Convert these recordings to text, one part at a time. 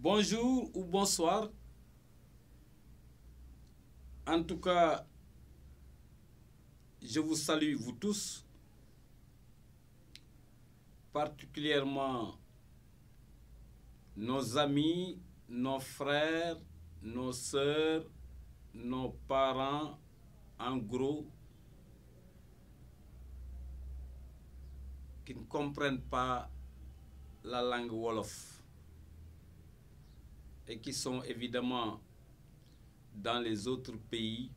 Bonjour ou bonsoir. En tout cas, je vous salue vous tous, particulièrement nos amis, nos frères, nos sœurs, nos parents, en gros, qui ne comprennent pas la langue wolof et qui sont évidemment dans les autres pays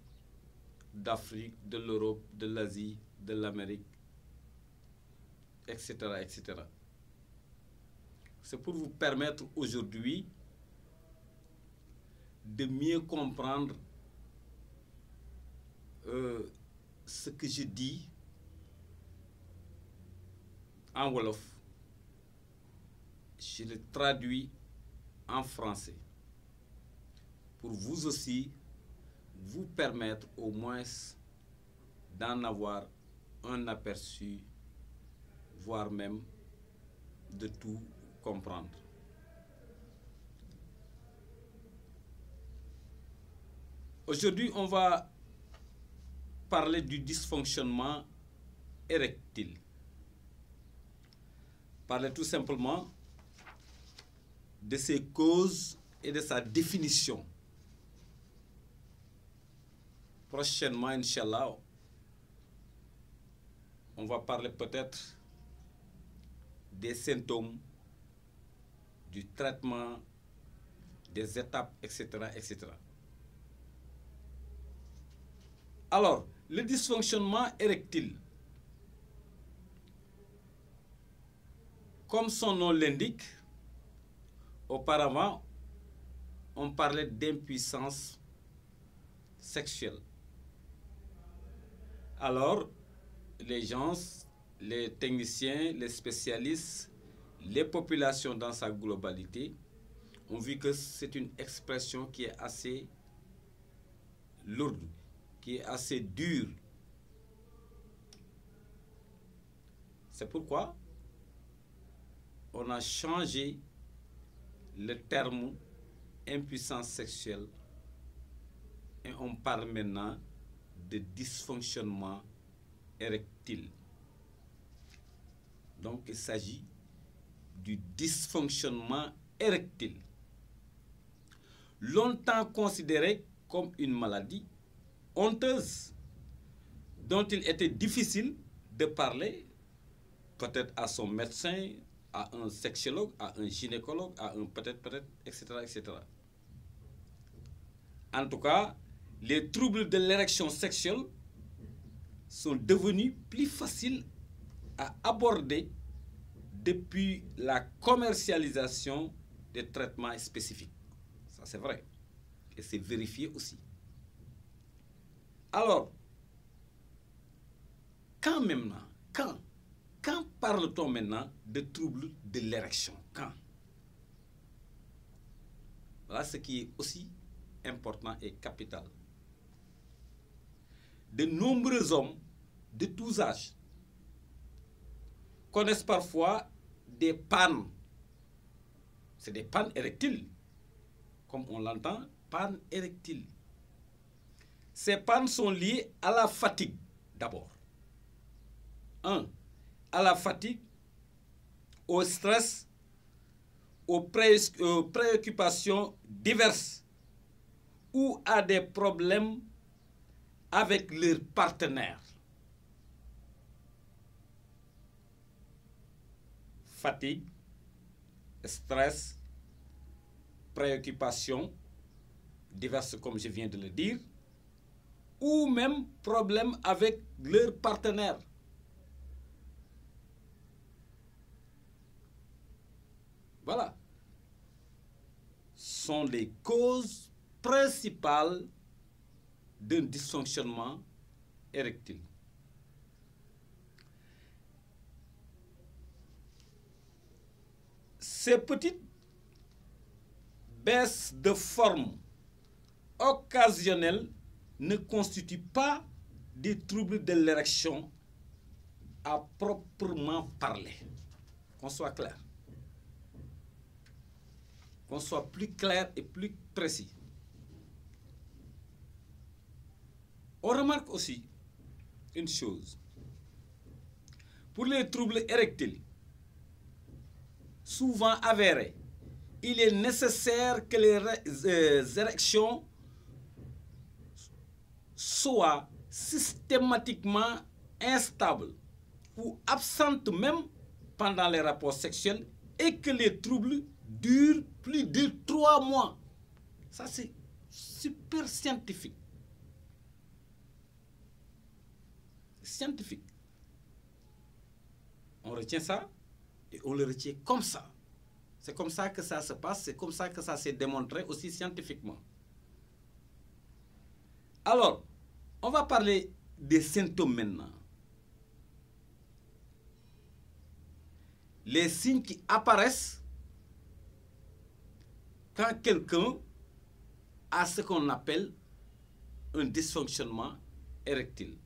d'Afrique, de l'Europe, de l'Asie, de l'Amérique, etc., etc. C'est pour vous permettre aujourd'hui de mieux comprendre ce que je dis en wolof. Je le traduis en français pour vous aussi vous permettre au moins d'en avoir un aperçu, voire même de tout comprendre. Aujourd'hui, on va parler du dysfonctionnement érectile. Parler tout simplement de ses causes et de sa définition. Prochainement, Inch'Allah, on va parler peut-être des symptômes, du traitement, des étapes, etc., etc. Alors, le dysfonctionnement érectile, comme son nom l'indique, auparavant, on parlait d'impuissance sexuelle. Alors, les gens, les techniciens, les spécialistes, les populations dans sa globalité ont vu que c'est une expression qui est assez lourde, qui est assez dure. C'est pourquoi on a changé le terme impuissance sexuelle et on parle maintenant de dysfonctionnement érectile. Donc il s'agit du dysfonctionnement érectile, longtemps considéré comme une maladie honteuse dont il était difficile de parler, peut-être à son médecin, à un sexologue, à un gynécologue, à un peut-être, etc., etc. En tout cas, les troubles de l'érection sexuelle sont devenus plus faciles à aborder depuis la commercialisation des traitements spécifiques. Ça, c'est vrai. Et c'est vérifié aussi. Alors, quand parle-t-on maintenant de troubles de l'érection? Quand? Voilà ce qui est aussi important et capital. De nombreux hommes de tous âges connaissent parfois des pannes. C'est des pannes érectiles, comme on l'entend, pannes érectiles. Ces pannes sont liées à la fatigue, d'abord. À la fatigue, au stress, aux préoccupations diverses ou à des problèmes avec leur partenaire. Fatigue, stress, préoccupations diverses comme je viens de le dire, ou même problèmes avec leur partenaire. Voilà. Sont les causes principales d'un dysfonctionnement érectile. Ces petites baisses de forme occasionnelles ne constituent pas des troubles de l'érection à proprement parler. Qu'on soit clair. qu'on soit plus clair et plus précis. On remarque aussi une chose. Pour les troubles érectiles, souvent avérés, il est nécessaire que les érections soient systématiquement instables ou absentes même pendant les rapports sexuels et que les troubles durent plus de 3 mois. Ça, c'est super scientifique. Scientifique. On retient ça et on le retient comme ça. C'est comme ça que ça se passe, c'est comme ça que ça s'est démontré aussi scientifiquement. Alors, on va parler des symptômes maintenant. Les signes qui apparaissent quand quelqu'un a ce qu'on appelle un dysfonctionnement érectile.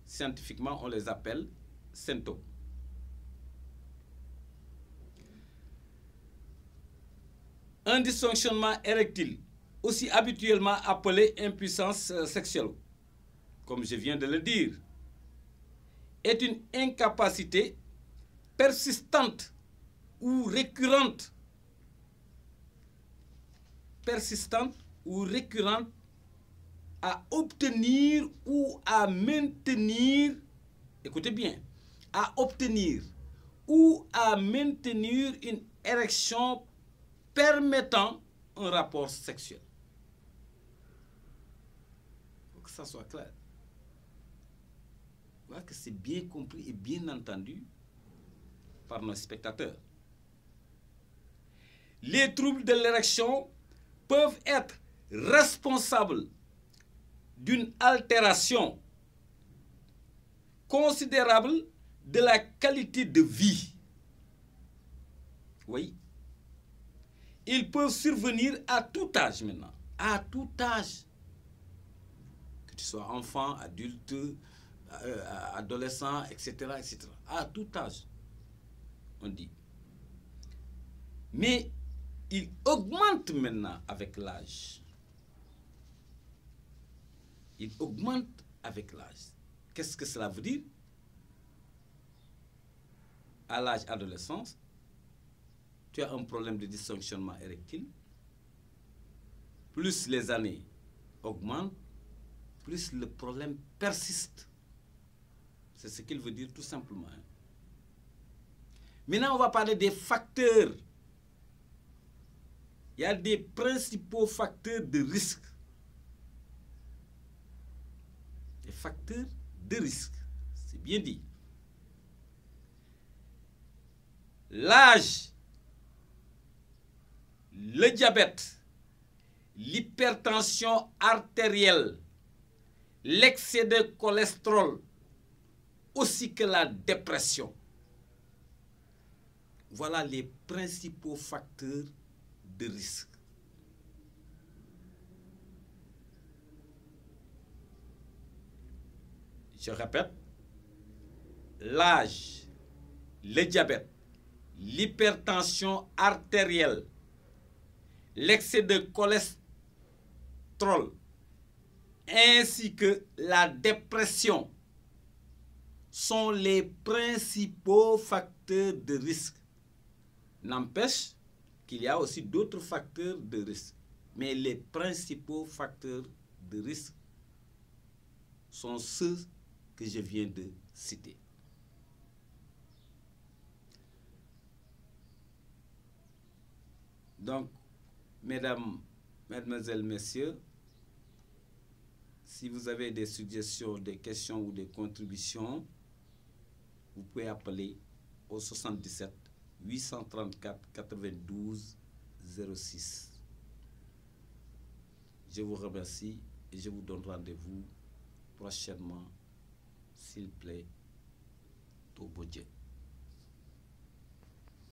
Scientifiquement, on les appelle symptômes. Un dysfonctionnement érectile, aussi habituellement appelé impuissance sexuelle, comme je viens de le dire, est une incapacité persistante ou récurrente à obtenir ou à maintenir, écoutez bien, à obtenir ou à maintenir une érection permettant un rapport sexuel. Il faut que ça soit clair. Voilà que c'est bien compris et bien entendu par nos spectateurs. Les troubles de l'érection peuvent être responsables d'une altération considérable de la qualité de vie. Oui. Ils peuvent survenir à tout âge maintenant. À tout âge. Que tu sois enfant, adulte, adolescent, etc., etc. À tout âge, on dit. Mais ils augmentent maintenant avec l'âge. Ils augmentent avec l'âge. Qu'est-ce que cela veut dire? À l'âge adolescence, tu as un problème de dysfonctionnement érectile. Plus les années augmentent, plus le problème persiste. C'est ce qu'il veut dire tout simplement. Maintenant, on va parler des facteurs. Il y a des principaux facteurs de risque. Des facteurs de risque. C'est bien dit. L'âge, le diabète, l'hypertension artérielle, l'excès de cholestérol, aussi que la dépression. Voilà les principaux facteurs de risque. Je répète, l'âge, le diabète, l'hypertension artérielle, l'excès de cholestérol, ainsi que la dépression sont les principaux facteurs de risque. N'empêche qu'il y a aussi d'autres facteurs de risque. Mais les principaux facteurs de risque sont ceux que je viens de citer. Donc, mesdames, mesdemoiselles, messieurs, si vous avez des suggestions, des questions ou des contributions, vous pouvez appeler au 77 834 92 06. Je vous remercie et je vous donne rendez-vous prochainement, s'il plaît, au beau Dieu.